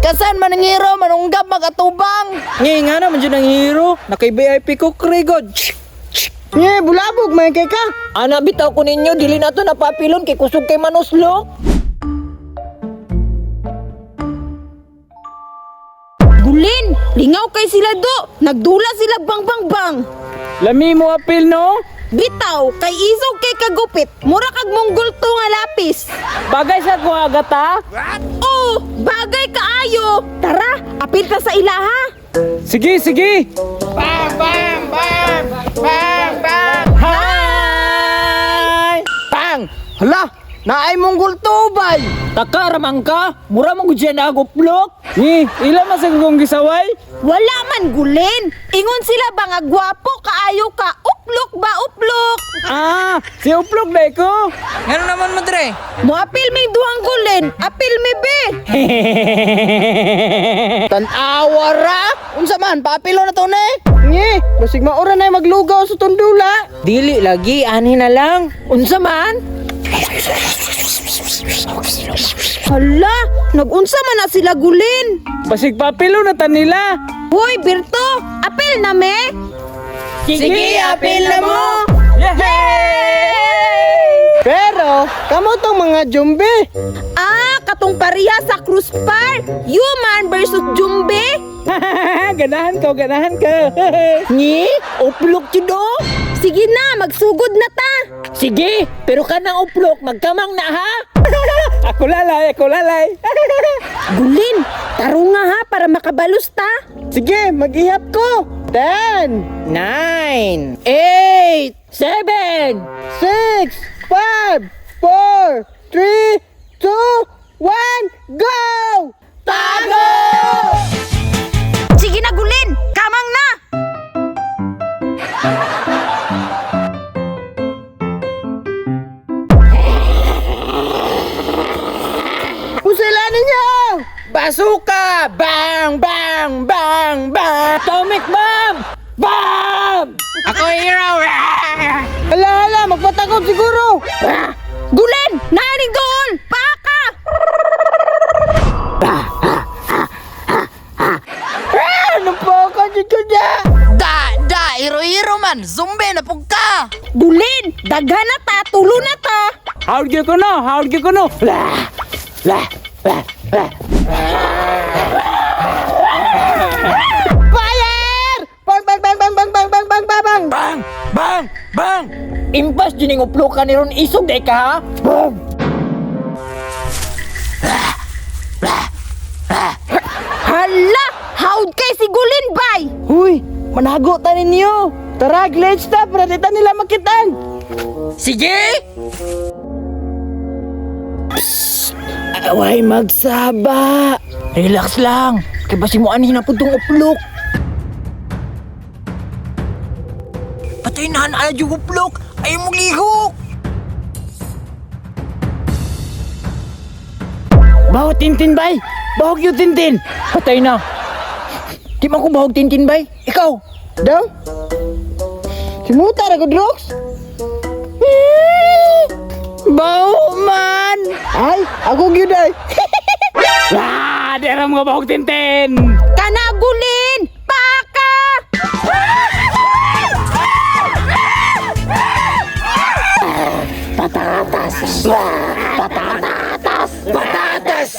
Kasan man ang hero, manunggap magatubang. Ngi nga naman dyan ang hero. Nakay-VIP ko krigod. Nye, bulabog, may kay ka. Ana bitaw ko ninyo, dili na to napapilon kay kusog kay manuslo. Gulin, lingaw kay sila do. Nagdula sila bang bang bang. Lami mo apil no? Bitaw, kay isog kay kagupit. Mura kag monggol to nga lapis. Bagay sa ko agata. Oh, bagay kaayo. Tara, apil ta sa ilaha. Sige, sige. Hi! Pang! Hala, naay mong gultubay. Takaramang ka. Mura mo gudyan na aguplok. Ngi, ila masag kong gisaway. Wala man gulin. Ingon sila ba nga gwapo kaayo ka. Uplok ba uplok? Ah, si uplok na ko. Ngano naman mo dre? Mo apil may duhang gulin. Apil mi be. Tan-awa ra. Unsa man, papilo na to ne. Nye, basig maura na maglugaw sa tundula. Dili lagi, ani na lang. Unsa man? Hala, nagunsa man na sila gulin. Basig papilo na ta nila. Hoy, Birto, apil na me. Sige, apil na mo. Yay! Pero, kamo tong mga jumbe. Ah, katong pareha sa cruise par. Human versus Jumbe. Ganahan ko, ganahan ko. Ngi, uplok tido. Sige na, magsugod na ta. Sige, pero kanang uplok, magkamang na ha. Ako lalay, ako lalay. Gulin, taro nga ha para makabalus ta. Sige, mag-ihap ko. 10, 9, 8, 7. 6, 5, 4, 3, 2, 1, go! Tago! Sige na, Gulin, kamang na. Pusila ninyo! Basuka! Bang! Bang! Bang! Bang! Atomic bomb! Bomb! Ako hero! Hala, hala, magpatakot siguro. Gulin, narinig doon. Paka. Ano po ako dito na? Da! Hero man! Zumbi na pug ka! Gulin, daghan na ta, tulo na ta. Hawag ko no! Hawag ko no! Lah! Lah! Lah! Lah! Fire! Bang, bang, bang, bang, bang, bang, bang, bang, bang, bang. Bang! Bang! Bang! Impas din yung uplok ka ni ron isog day ka ha? Boom! Hala, haud kay si Gulin bay. Huy, manago ta ninyo. Tara, glitch ta, para di ta nila makitan. Sige! Away magsaba! Relax lang! Kaya basi mo ani na po itong uplok! Patay na yung uplok! Ayaw mo ligo! Bahog Tintin bay! Bahog yung Tintin! Patay na! Di man ko bahog Tintin bay! Ikaw! Daw? Simuta na ko, Drox? Baho man! Ay, ako gyud ay. Ah! Di aram nga bahog Tintin! Kana Gulin, paka. Patatas! Patatas! Patatas!